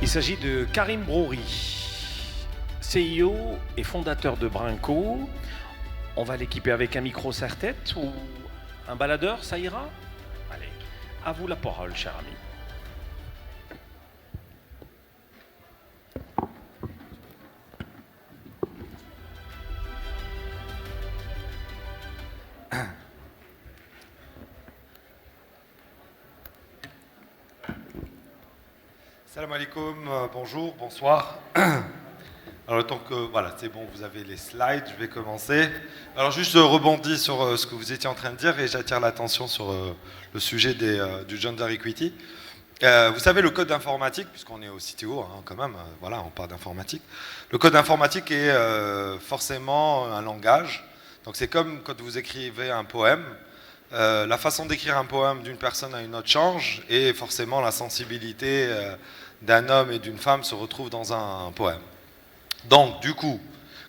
Il s'agit de Karim Brouri, CIO et fondateur de Brinco. On va l'équiper avec un micro serre-tête ou un baladeur, ça ira? Allez, à vous la parole, cher ami. Salam alaikum, bonjour, bonsoir. Alors, tant que, voilà, c'est bon, vous avez les slides, je vais commencer. Alors, juste rebondis sur ce que vous étiez en train de dire et j'attire l'attention sur le sujet du gender equity. Vous savez, le code informatique, puisqu'on est au CTO quand même, voilà, on parle d'informatique. Le code informatique est forcément un langage. Donc, c'est comme quand vous écrivez un poème. La façon d'écrire un poème d'une personne à une autre change et forcément la sensibilité d'un homme et d'une femme se retrouve dans un poème. Donc, du coup,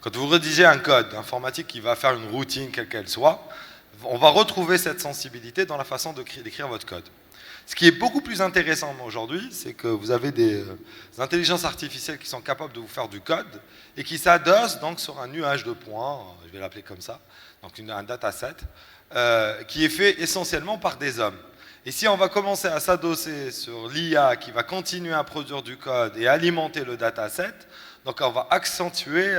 quand vous rédigez un code informatique qui va faire une routine quelle qu'elle soit, on va retrouver cette sensibilité dans la façon d'écrire votre code. Ce qui est beaucoup plus intéressant aujourd'hui, c'est que vous avez des intelligences artificielles qui sont capables de vous faire du code et qui s'adossent donc sur un nuage de points, je vais l'appeler comme ça, donc un dataset, qui est fait essentiellement par des hommes. Et si on va commencer à s'adosser sur l'IA qui va continuer à produire du code et alimenter le dataset, donc on va accentuer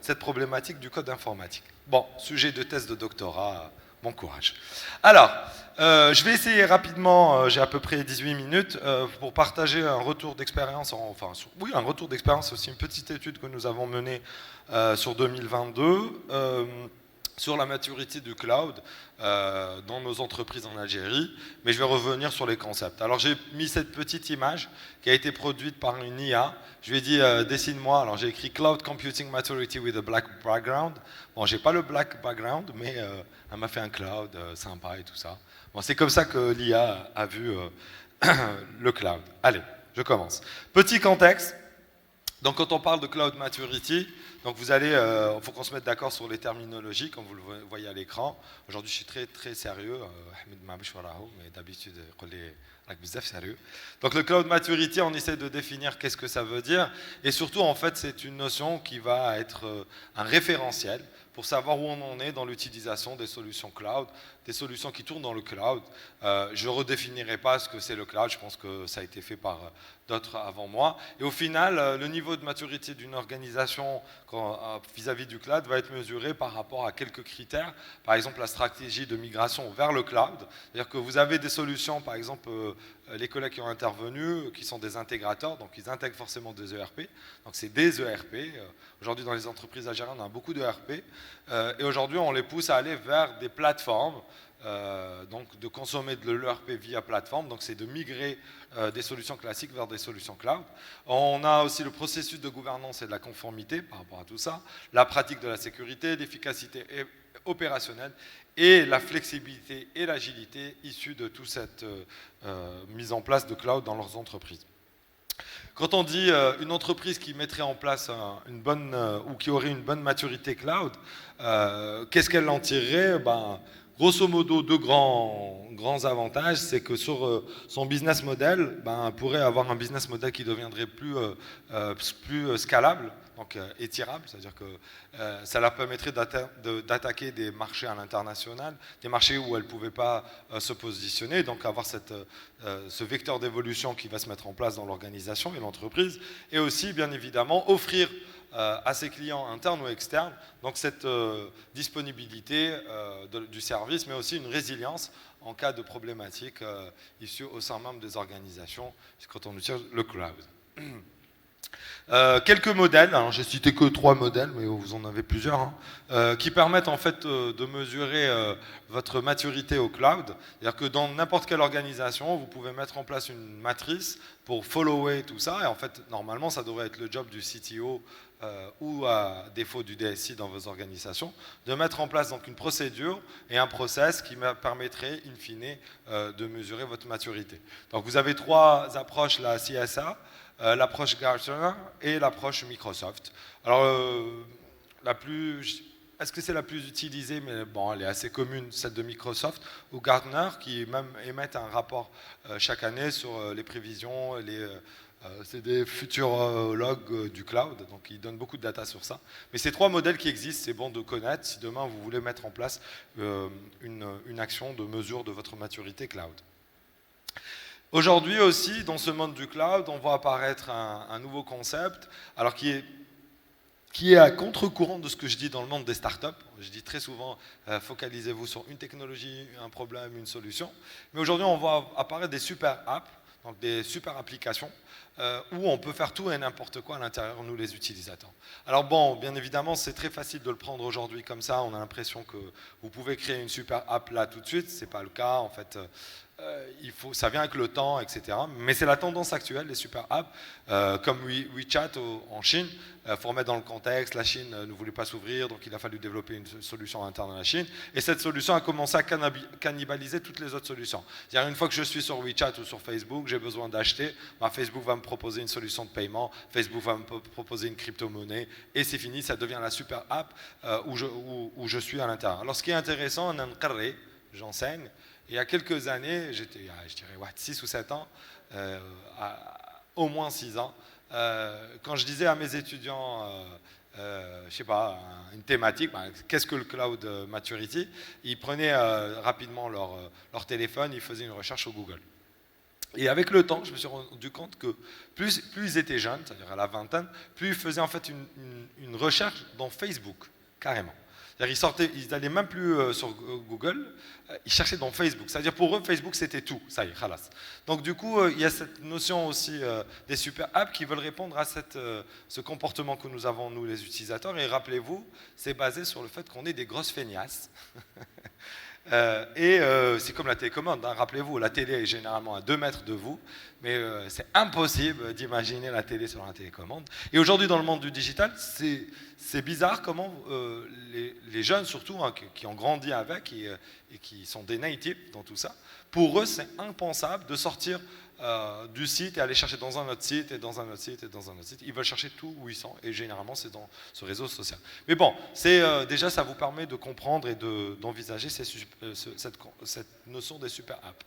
cette problématique du code informatique. Bon, sujet de thèse de doctorat, bon courage. Alors, je vais essayer rapidement, j'ai à peu près 18 minutes, pour partager un retour d'expérience, un retour d'expérience, aussi une petite étude que nous avons menée sur 2022, sur la maturité du cloud dans nos entreprises en Algérie, mais je vais revenir sur les concepts. Alors j'ai mis cette petite image qui a été produite par une IA. Je lui ai dit dessine-moi. Alors j'ai écrit Cloud Computing Maturity with a Black Background. Bon, j'ai pas le black background, mais elle m'a fait un cloud sympa et tout ça. Bon, c'est comme ça que l'IA a vu le cloud. Allez, je commence. Petit contexte. Donc quand on parle de Cloud Maturity, donc vous allez, faut qu'on se mette d'accord sur les terminologies, comme vous le voyez à l'écran. Aujourd'hui, je suis très très sérieux, mais d'habitude, je suis sérieux. Donc le Cloud Maturity, on essaie de définir qu'est-ce que ça veut dire, et surtout en fait, c'est une notion qui va être un référentiel pour savoir où on en est dans l'utilisation des solutions cloud, des solutions qui tournent dans le cloud. Je ne redéfinirai pas ce que c'est le cloud, je pense que ça a été fait par d'autres avant moi. Et au final, le niveau de maturité d'une organisation vis-à-vis du cloud va être mesuré par rapport à quelques critères. Par exemple, la stratégie de migration vers le cloud. C'est-à-dire que vous avez des solutions, par exemple, les collègues qui ont intervenu, qui sont des intégrateurs, donc ils intègrent forcément des ERP. Donc c'est des ERP. Aujourd'hui, dans les entreprises algériennes, on a beaucoup d'ERP. Et aujourd'hui, on les pousse à aller vers des plateformes, donc de consommer de l'ERP via plateforme. Donc c'est de migrer des solutions classiques vers des solutions cloud. On a aussi le processus de gouvernance et de la conformité par rapport à tout ça, la pratique de la sécurité, l'efficacité opérationnelle et la flexibilité et l'agilité issues de toute cette mise en place de cloud dans leurs entreprises. Quand on dit une entreprise qui mettrait en place une bonne ou qui aurait une bonne maturité cloud, qu'est-ce qu'elle en tirerait? Grosso modo, deux grands avantages, c'est que sur son business model, pourrait avoir un business model qui deviendrait plus scalable, donc étirable, c'est-à-dire que ça leur permettrait d'attaquer des marchés à l'international, des marchés où elles ne pouvaient pas se positionner, donc avoir ce vecteur d'évolution qui va se mettre en place dans l'organisation et l'entreprise, et aussi, bien évidemment, offrir à ses clients internes ou externes, donc cette disponibilité du service, mais aussi une résilience en cas de problématiques issues au sein même des organisations, quand on utilise le cloud. Quelques modèles, alors j'ai cité que 3 modèles, mais vous en avez plusieurs, qui permettent en fait de mesurer votre maturité au cloud. C'est-à-dire que dans n'importe quelle organisation, vous pouvez mettre en place une matrice pour follower tout ça, et en fait, normalement, ça devrait être le job du CTO ou à défaut du DSI dans vos organisations, de mettre en place donc une procédure et un process qui permettrait, in fine, de mesurer votre maturité. Donc vous avez 3 approches, la CSA, l'approche Gartner et l'approche Microsoft. Alors, est-ce que c'est la plus utilisée? Mais bon, elle est assez commune, celle de Microsoft ou Gartner, qui même émettent un rapport chaque année sur les prévisions, C'est des futurologues du cloud, donc ils donnent beaucoup de data sur ça. Mais ces 3 modèles qui existent, c'est bon de connaître si demain vous voulez mettre en place une action de mesure de votre maturité cloud. Aujourd'hui aussi, dans ce monde du cloud, on voit apparaître un nouveau concept, alors qui est à contre-courant de ce que je dis dans le monde des startups. Je dis très souvent, focalisez-vous sur une technologie, un problème, une solution. Mais aujourd'hui, on voit apparaître des super apps, donc des super applications, où on peut faire tout et n'importe quoi à l'intérieur, nous les utilisateurs. Alors bon, bien évidemment, c'est très facile de le prendre aujourd'hui comme ça, on a l'impression que vous pouvez créer une super app là tout de suite, c'est pas le cas, en fait, ça vient avec le temps, etc. Mais c'est la tendance actuelle, les super apps, comme WeChat en Chine. Il faut remettre dans le contexte, la Chine ne voulait pas s'ouvrir, donc il a fallu développer une solution interne à la Chine. Et cette solution a commencé à cannibaliser toutes les autres solutions. C'est-à-dire une fois que je suis sur WeChat ou sur Facebook, j'ai besoin d'acheter, Facebook va me proposer une solution de paiement, Facebook va me proposer une crypto-monnaie, et c'est fini, ça devient la super app où je suis à l'intérieur. Alors ce qui est intéressant, j'enseigne, et il y a quelques années, je dirais 6 ou 7 ans, au moins 6 ans, quand je disais à mes étudiants, je sais pas, une thématique, qu'est-ce que le cloud maturity, ils prenaient rapidement leur téléphone, ils faisaient une recherche sur Google. Et avec le temps, je me suis rendu compte que plus ils étaient jeunes, c'est-à-dire à la vingtaine, plus ils faisaient en fait une recherche dans Facebook, carrément. Ils n'allaient même plus sur Google, ils cherchaient dans Facebook. C'est-à-dire pour eux, Facebook c'était tout, ça y est, khalas. Donc du coup, il y a cette notion aussi des super apps qui veulent répondre à ce comportement que nous avons, nous les utilisateurs. Et rappelez-vous, c'est basé sur le fait qu'on est des grosses feignasses. C'est comme la télécommande, hein. Rappelez-vous, la télé est généralement à 2 mètres de vous, mais c'est impossible d'imaginer la télé sur la télécommande. Et aujourd'hui, dans le monde du digital, c'est bizarre comment les jeunes, surtout, hein, qui ont grandi avec et qui sont des natives dans tout ça, pour eux, c'est impensable de sortir du site et aller chercher dans un autre site et dans un autre site et dans un autre site. Ils veulent chercher tout où ils sont et généralement c'est dans ce réseau social. Mais bon, déjà ça vous permet de comprendre et d'envisager cette notion des super apps.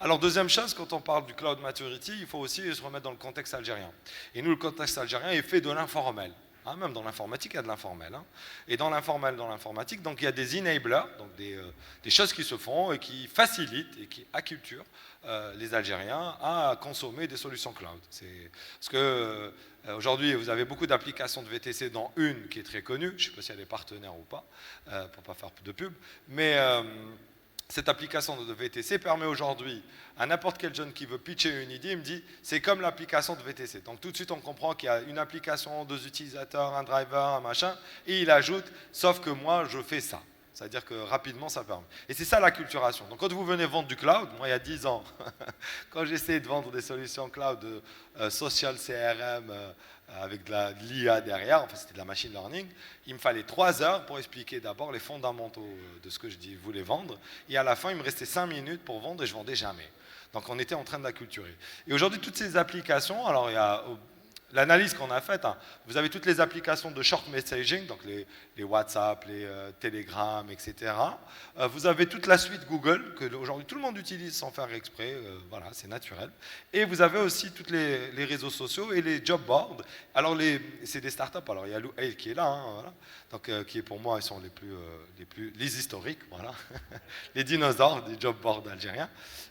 Alors deuxième chose, quand on parle du cloud maturity, il faut aussi se remettre dans le contexte algérien. Et nous, le contexte algérien est fait de l'informel. Hein, même dans l'informatique, il y a de l'informel. Hein. Et dans l'informel, dans l'informatique, donc il y a des enablers, donc des choses qui se font et qui facilitent et qui acculturent les Algériens à consommer des solutions cloud. Parce que aujourd'hui, vous avez beaucoup d'applications de VTC, dont une qui est très connue, je ne sais pas si elle est partenaire ou pas, pour ne pas faire de pub, mais cette application de VTC permet aujourd'hui à n'importe quel jeune qui veut pitcher une idée, il me dit c'est comme l'application de VTC. Donc tout de suite on comprend qu'il y a une application, 2 utilisateurs, un driver, un machin, et il ajoute sauf que moi je fais ça. C'est-à-dire que rapidement ça permet. Et c'est ça l'acculturation. Donc quand vous venez vendre du cloud, moi il y a 10 ans, quand j'essayais de vendre des solutions cloud social CRM avec de l'IA derrière, enfin c'était de la machine learning, il me fallait 3 heures pour expliquer d'abord les fondamentaux de ce que je voulais vendre. Et à la fin il me restait 5 minutes pour vendre et je vendais jamais. Donc on était en train d'acculturer. Et aujourd'hui toutes ces applications, alors il y a l'analyse qu'on a faite, hein, vous avez toutes les applications de short messaging, donc les WhatsApp, les Telegram, etc. Vous avez toute la suite Google, que aujourd'hui tout le monde utilise sans faire exprès, voilà, c'est naturel. Et vous avez aussi tous les réseaux sociaux et les job boards. Alors c'est des startups, alors il y a Lou Hay qui est là, hein, voilà. Donc, qui est pour moi, ils sont les historiques, voilà. Les dinosaures des job boards algériens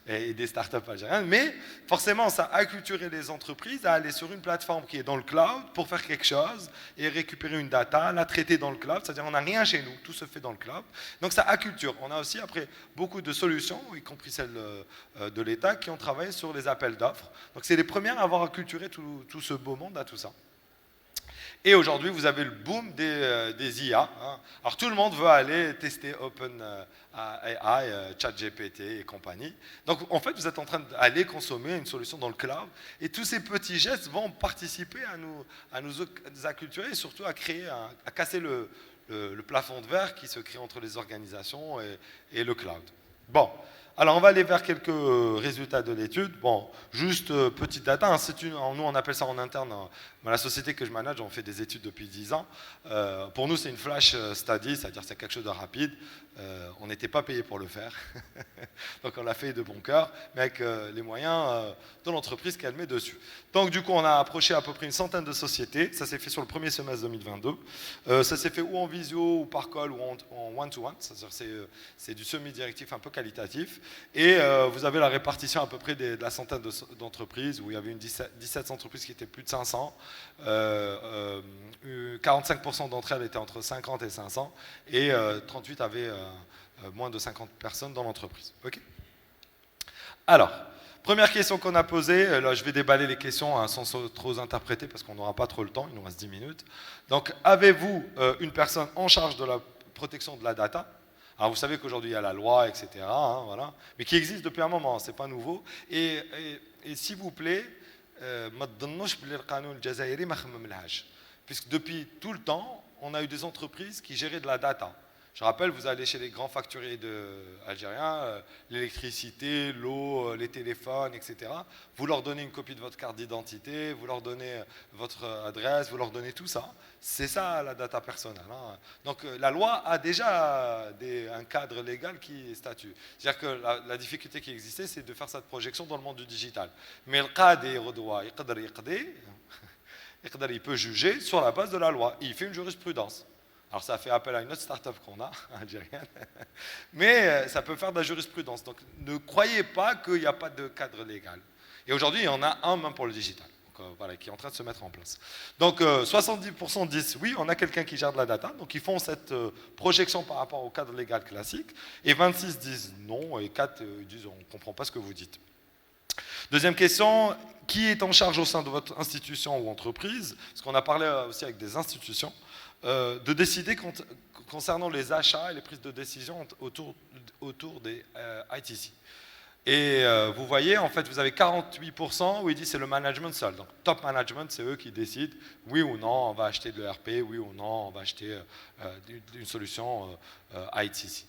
et des startups algériennes. Mais forcément, ça a acculturé les entreprises à aller sur une plateforme qui est dans le cloud pour faire quelque chose et récupérer une data, la traiter dans le cloud, c'est-à-dire on n'a rien chez nous, tout se fait dans le cloud. Donc ça acculture. On a aussi après beaucoup de solutions, y compris celles de l'État, qui ont travaillé sur les appels d'offres. Donc c'est les premières à avoir acculturé tout ce beau monde à tout ça. Et aujourd'hui, vous avez le boom des IA. Hein. Alors tout le monde veut aller tester OpenAI, ChatGPT et compagnie. Donc en fait, vous êtes en train d'aller consommer une solution dans le cloud. Et tous ces petits gestes vont participer à nous acculturer et surtout à casser le plafond de verre qui se crée entre les organisations et le cloud. Bon, Alors, on va aller vers quelques résultats de l'étude. Bon, juste petite data, hein, nous on appelle ça en interne, dans la société que je manage, on fait des études depuis 10 ans. Pour nous, c'est une flash study, c'est-à-dire c'est quelque chose de rapide. On n'était pas payé pour le faire, donc on l'a fait de bon cœur, mais avec les moyens de l'entreprise qu'elle met dessus. Donc du coup, on a approché à peu près une centaine de sociétés. Ça s'est fait sur le premier semestre 2022. Ça s'est fait ou en visio, ou par call, ou en one-to-one, c'est-à-dire c'est du semi-directif un peu qualitatif. Et vous avez la répartition à peu près de la centaine d'entreprises, où il y avait 17 entreprises qui étaient plus de 500. 45% d'entre elles étaient entre 50 et 500, et 38 avaient moins de 50 personnes dans l'entreprise. Okay. Alors, première question qu'on a posée, là je vais déballer les questions hein, sans trop interpréter parce qu'on n'aura pas trop le temps, il nous reste 10 minutes. Donc, avez-vous une personne en charge de la protection de la data? Alors vous savez qu'aujourd'hui il y a la loi, etc., hein, voilà, mais qui existe depuis un moment, c'est pas nouveau. Et s'il vous plaît, puisque depuis tout le temps, on a eu des entreprises qui géraient de la data. Je rappelle, vous allez chez les grands facturiers algériens, l'électricité, l'eau, les téléphones, etc. Vous leur donnez une copie de votre carte d'identité, vous leur donnez votre adresse, vous leur donnez tout ça. C'est ça la data personnelle. Hein. Donc la loi a déjà un cadre légal qui statue. C'est-à-dire que la difficulté qui existait, c'est de faire cette projection dans le monde du digital. Mais le qadi il peut juger sur la base de la loi. Il fait une jurisprudence. Alors ça fait appel à une autre start-up qu'on a, algérienne, mais ça peut faire de la jurisprudence. Donc ne croyez pas qu'il n'y a pas de cadre légal. Et aujourd'hui, il y en a un même pour le digital, donc, voilà, qui est en train de se mettre en place. Donc 70% disent oui, on a quelqu'un qui gère de la data, donc ils font cette projection par rapport au cadre légal classique, et 26 disent non, et 4 disent on ne comprend pas ce que vous dites. Deuxième question, qui est en charge au sein de votre institution ou entreprise? Parce qu'on a parlé aussi avec des institutions. De décider concernant les achats et les prises de décision autour des ITC. Et vous voyez, en fait, vous avez 48% où ils disent c'est le management seul. Donc, top management, c'est eux qui décident oui ou non, on va acheter de l'ERP, oui ou non, on va acheter une solution ITC.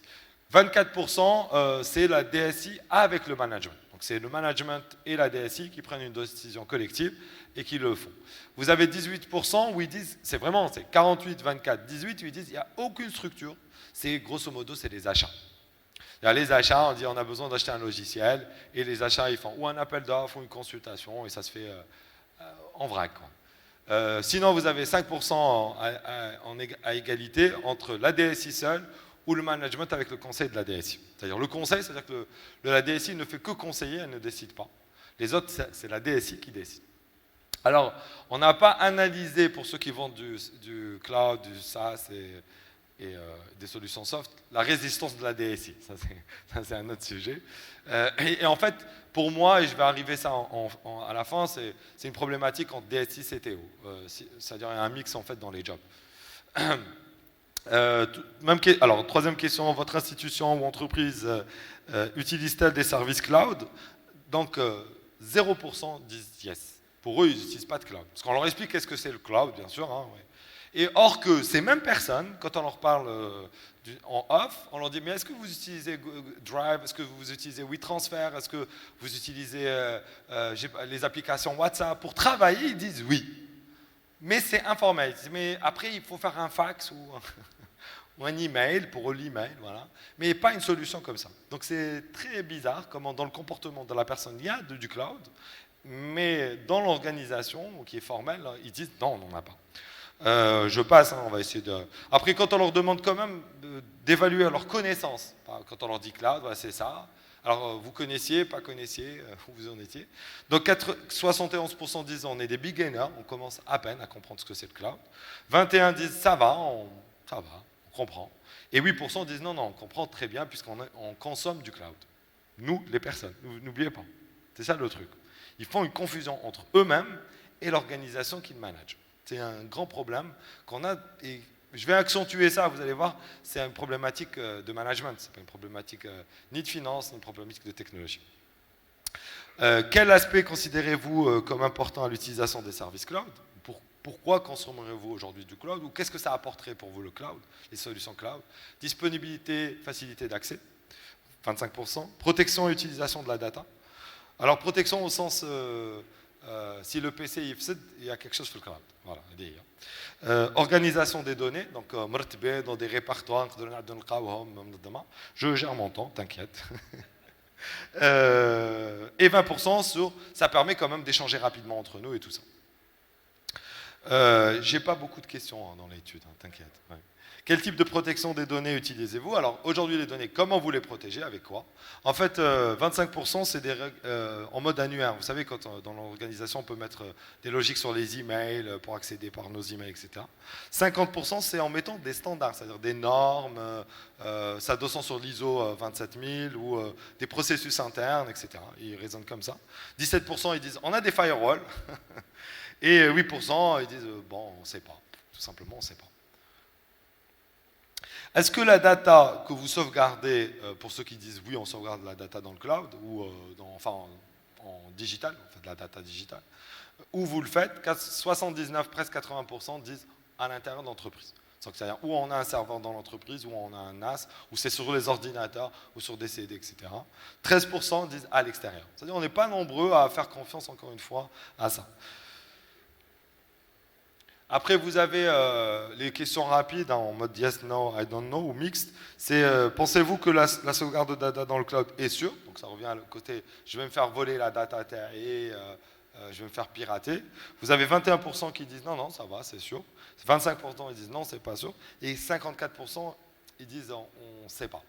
24%, c'est la DSI avec le management. Donc, c'est le management et la DSI qui prennent une décision collective et qui le font. Vous avez 18% où ils disent, c'est 48, 24, 18, où ils disent il n'y a aucune structure, c'est grosso modo, c'est les achats. Les achats, on dit on a besoin d'acheter un logiciel, et les achats, ils font ou un appel d'offres ou une consultation, et ça se fait en vrac. Sinon, vous avez 5% à égalité entre la DSI seule ou le management avec le conseil de la DSI. C'est-à-dire le conseil, c'est-à-dire que la DSI ne fait que conseiller, elle ne décide pas. Les autres, c'est la DSI qui décide. Alors, on n'a pas analysé, pour ceux qui vendent du cloud, du SaaS et des solutions soft, la résistance de la DSI. Ça, c'est un autre sujet. Et en fait, pour moi, et je vais arriver ça à la fin, c'est une problématique entre DSI et CTO. C'est-à-dire un mix en fait dans les jobs. Alors, troisième question, votre institution ou entreprise utilise-t-elle des services cloud? Donc, 0% disent yes. Pour eux, ils n'utilisent pas de cloud. Parce qu'on leur explique qu'est-ce que c'est le cloud, bien sûr. Hein, ouais. Et or que ces mêmes personnes, quand on leur parle en off, on leur dit mais est-ce que vous utilisez Drive? Est-ce que vous utilisez WeTransfer? Est-ce que vous utilisez les applications WhatsApp pour travailler? Ils disent oui. Mais c'est informel. Mais après, il faut faire un fax ou un email pour l'email, voilà. Mais pas une solution comme ça. Donc c'est très bizarre comment dans le comportement de la personne, il y a du cloud, mais dans l'organisation, qui est formelle, ils disent non, on n'en a pas. Je passe, hein, on va essayer de... Après, quand on leur demande quand même d'évaluer leur connaissance, quand on leur dit cloud, voilà, c'est ça. Alors, vous connaissiez, pas connaissiez, où vous en étiez. Donc, 71% disent on est des beginners, on commence à peine à comprendre ce que c'est le cloud. 21% disent ça va, on comprend. Et 8% disent non, on comprend très bien puisqu'on consomme du cloud. Nous, les personnes, n'oubliez pas. C'est ça le truc. Ils font une confusion entre eux-mêmes et l'organisation qu'ils managent. C'est un grand problème qu'on a, et je vais accentuer ça, vous allez voir, c'est une problématique de management, c'est pas une problématique ni de finance, ni une problématique de technologie. Quel aspect considérez-vous comme important à l'utilisation des services cloud? Pourquoi consommerez-vous aujourd'hui du cloud? Ou qu'est-ce que ça apporterait pour vous le cloud, les solutions cloud? Disponibilité, facilité d'accès. 25%. Protection et utilisation de la data. Alors, protection au sens, si le PC il y a quelque chose sur le cloud. Voilà, organisation des données, donc dans des répertoires, je gère mon temps, t'inquiète. Et 20% sur, ça permet quand même d'échanger rapidement entre nous et tout ça. J'ai pas beaucoup de questions dans l'étude, t'inquiète. Ouais. Quel type de protection des données utilisez-vous? Alors aujourd'hui les données, comment vous les protégez? Avec quoi? En fait, 25% c'est des en mode annuaire. Vous savez, quand dans l'organisation on peut mettre des logiques sur les emails pour accéder par nos emails, etc. 50% c'est en mettant des standards, c'est-à-dire des normes, s'adossant sur l'ISO 27000 ou des processus internes, etc. Ils raisonnent comme ça. 17% ils disent on a des firewalls. Et 8% ils disent bon on ne sait pas, tout simplement on ne sait pas. Est-ce que la data que vous sauvegardez, pour ceux qui disent oui, on sauvegarde la data dans le cloud, ou en digital, on fait de la data digitale, où vous le faites, 79, presque 80% disent à l'intérieur de l'entreprise. C'est-à-dire où on a un serveur dans l'entreprise, où on a un NAS, où c'est sur les ordinateurs, ou sur des CD, etc. 13% disent à l'extérieur. C'est-à-dire on n'est pas nombreux à faire confiance, encore une fois, à ça. Après, vous avez les questions rapides en mode yes, no, I don't know ou mixte. C'est pensez-vous que la sauvegarde de data dans le cloud est sûre? Donc ça revient à le côté je vais me faire voler la data et je vais me faire pirater. Vous avez 21% qui disent non, non, ça va, c'est sûr. 25% ils disent non, c'est pas sûr. Et 54% ils disent on ne sait pas.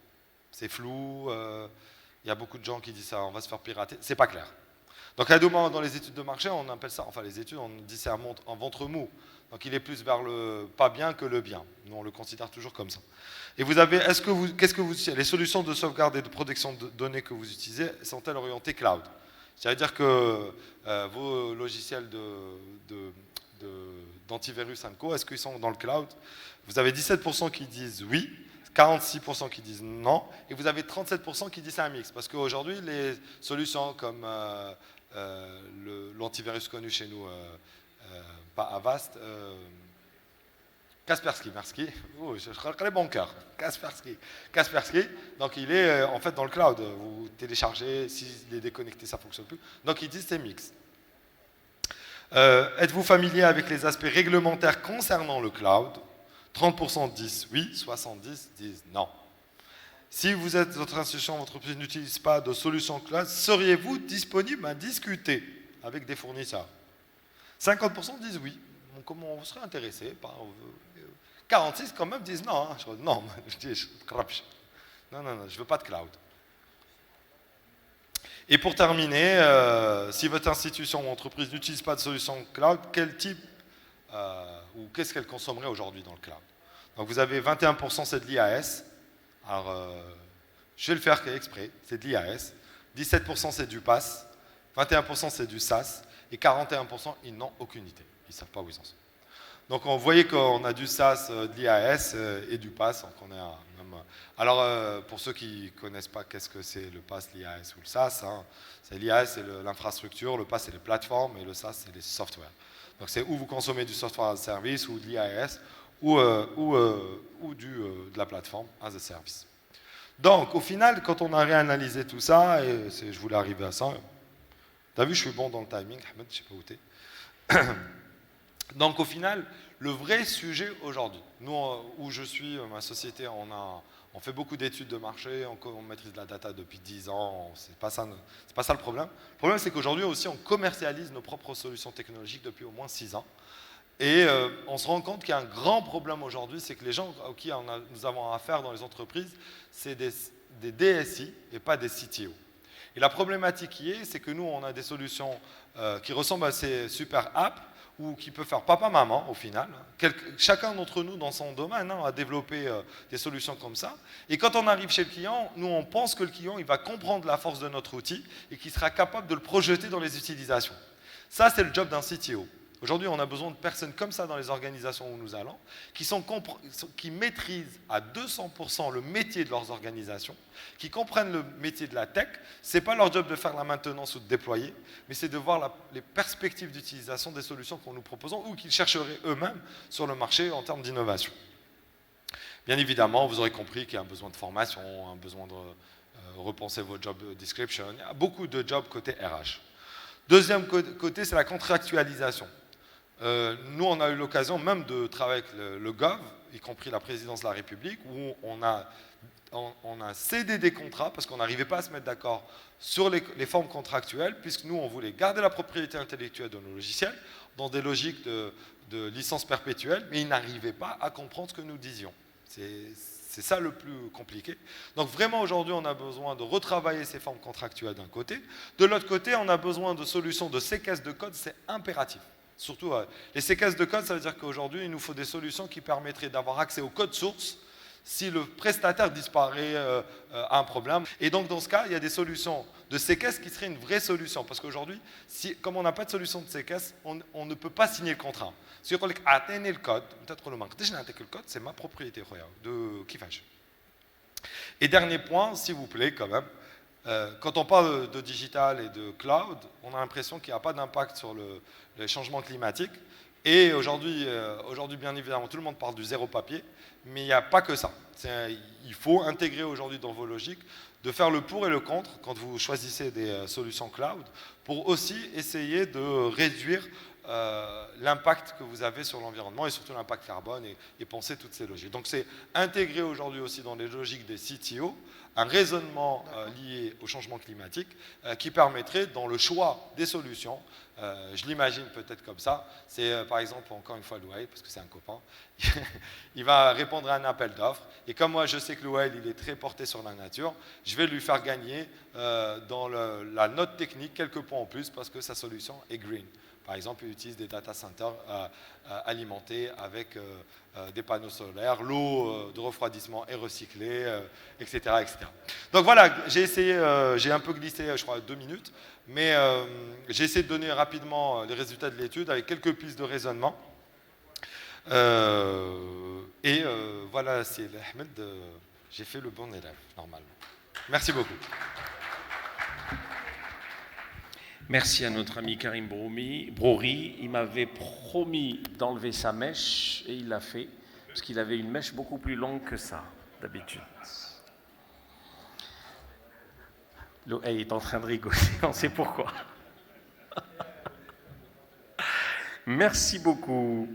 C'est flou. Il y a beaucoup de gens qui disent ça, on va se faire pirater. C'est pas clair. Donc à deux moments dans les études de marché, on appelle ça, enfin les études, on dit c'est un ventre mou. Donc il est plus vers le pas bien que le bien. Nous on le considère toujours comme ça. Et vous avez, qu'est-ce que vous utilisez? Les solutions de sauvegarde et de protection de données que vous utilisez sont-elles orientées cloud? C'est-à-dire que vos logiciels d'antivirus & co, est-ce qu'ils sont dans le cloud? Vous avez 17% qui disent oui, 46% qui disent non, et vous avez 37% qui disent c'est un mix. Parce qu'aujourd'hui, les solutions comme l'antivirus connu chez nous, pas Avast, Kaspersky, merci. Oh, je crois les bons cœurs. Kaspersky, donc il est en fait dans le cloud. Vous téléchargez, s'il est déconnecté, ça ne fonctionne plus. Donc ils disent c'est mix. Êtes-vous familier avec les aspects réglementaires concernant le cloud? 30% disent oui, 70% disent non. Si vous êtes votre institution, votre entreprise n'utilise pas de solution cloud, seriez-vous disponible à discuter avec des fournisseurs? 50% disent oui. Comment on serait intéressé par 46 quand même disent non. Hein. Non, non, je veux pas de cloud. Et pour terminer, si votre institution ou entreprise n'utilise pas de solution cloud, quel type ou qu'est-ce qu'elle consommerait aujourd'hui dans le cloud? Donc vous avez 21% c'est de l'IaaS. Alors je vais le faire exprès, c'est de l'IaaS. 17% c'est du PaaS, 21% c'est du SaaS et 41% ils n'ont aucune idée. Ils ne savent pas où ils en sont. Donc vous voyez qu'on a du SaaS, de l'IaaS et du PaaS. Donc on est même... Alors pour ceux qui ne connaissent pas qu'est-ce que c'est le PaaS, l'IaaS ou le SaaS, hein, c'est l'IaaS c'est l'infrastructure, le PaaS c'est les plateformes et le SaaS c'est les softwares. Donc c'est où vous consommez du software as a service ou de l'IaaS ou de la plateforme as a service. Donc au final, quand on a réanalysé tout ça, et je voulais arriver à ça, t'as vu je suis bon dans le timing, Ahmed, je ne sais pas où t'es. Donc au final, le vrai sujet aujourd'hui, nous où je suis, ma société, on fait beaucoup d'études de marché, on maîtrise la data depuis 10 ans, c'est pas ça le problème. Le problème c'est qu'aujourd'hui aussi on commercialise nos propres solutions technologiques depuis au moins 6 ans. Et on se rend compte qu'il y a un grand problème aujourd'hui, c'est que les gens auxquels nous avons affaire dans les entreprises, c'est des DSI et pas des CTO. Et la problématique qui est, c'est que nous on a des solutions qui ressemblent à ces super apps, ou qui peut faire papa-maman au final. Chacun d'entre nous dans son domaine a développé des solutions comme ça. Et quand on arrive chez le client, nous on pense que le client il va comprendre la force de notre outil et qu'il sera capable de le projeter dans les utilisations. Ça c'est le job d'un CTO. Aujourd'hui on a besoin de personnes comme ça dans les organisations où nous allons, qui maîtrisent à 200% le métier de leurs organisations, qui comprennent le métier de la tech. Ce n'est pas leur job de faire la maintenance ou de déployer, mais c'est de voir les perspectives d'utilisation des solutions qu'on nous proposons ou qu'ils chercheraient eux-mêmes sur le marché en termes d'innovation. Bien évidemment, vous aurez compris qu'il y a un besoin de formation, un besoin repensez vos job description. Il y a beaucoup de jobs côté RH. Deuxième côté, c'est la contractualisation. Nous, on a eu l'occasion même de travailler avec le Gov, y compris la présidence de la République, où on a cédé des contrats parce qu'on n'arrivait pas à se mettre d'accord sur les formes contractuelles, puisque nous, on voulait garder la propriété intellectuelle de nos logiciels dans des logiques de licence perpétuelle, mais ils n'arrivaient pas à comprendre ce que nous disions. C'est ça le plus compliqué. Donc vraiment, aujourd'hui, on a besoin de retravailler ces formes contractuelles d'un côté. De l'autre côté, on a besoin de solutions de séquences de code, c'est impératif. Surtout, les séquences de code, ça veut dire qu'aujourd'hui, il nous faut des solutions qui permettraient d'avoir accès au code source si le prestataire disparaît à un problème. Et donc, dans ce cas, il y a des solutions de séquences qui seraient une vraie solution. Parce qu'aujourd'hui, comme on n'a pas de solution de séquences, on ne peut pas signer le contrat. Si on dit « atteignez le code », peut-être le manque. Déjà, le code, c'est ma propriété, de kiffage. Et dernier point, s'il vous plaît, quand même, quand on parle de digital et de cloud, on a l'impression qu'il n'y a pas d'impact sur les changements climatiques. Et aujourd'hui, bien évidemment, tout le monde parle du zéro papier, mais il n'y a pas que ça. Il faut intégrer aujourd'hui dans vos logiques de faire le pour et le contre quand vous choisissez des solutions cloud pour aussi essayer de réduire l'impact que vous avez sur l'environnement et surtout l'impact carbone et penser toutes ces logiques. Donc c'est intégrer aujourd'hui aussi dans les logiques des CTO un raisonnement lié au changement climatique qui permettrait dans le choix des solutions, je l'imagine peut-être comme ça, c'est par exemple encore une fois Louail, parce que c'est un copain, il va répondre à un appel d'offres et comme moi je sais que Louail il est très porté sur la nature, je vais lui faire gagner dans la note technique quelques points en plus parce que sa solution est green. Par exemple, il utilise des data centers alimentés avec des panneaux solaires, l'eau de refroidissement est recyclée, etc., etc. Donc voilà, j'ai essayé, j'ai un peu glissé, je crois, 2 minutes, mais j'ai essayé de donner rapidement les résultats de l'étude avec quelques pistes de raisonnement. Voilà, c'est Ahmed, j'ai fait le bon élève, normalement. Merci beaucoup. Merci à notre ami Karim Brouri. Il m'avait promis d'enlever sa mèche et il l'a fait, parce qu'il avait une mèche beaucoup plus longue que ça, d'habitude. Il est en train de rigoler, on sait pourquoi. Merci beaucoup.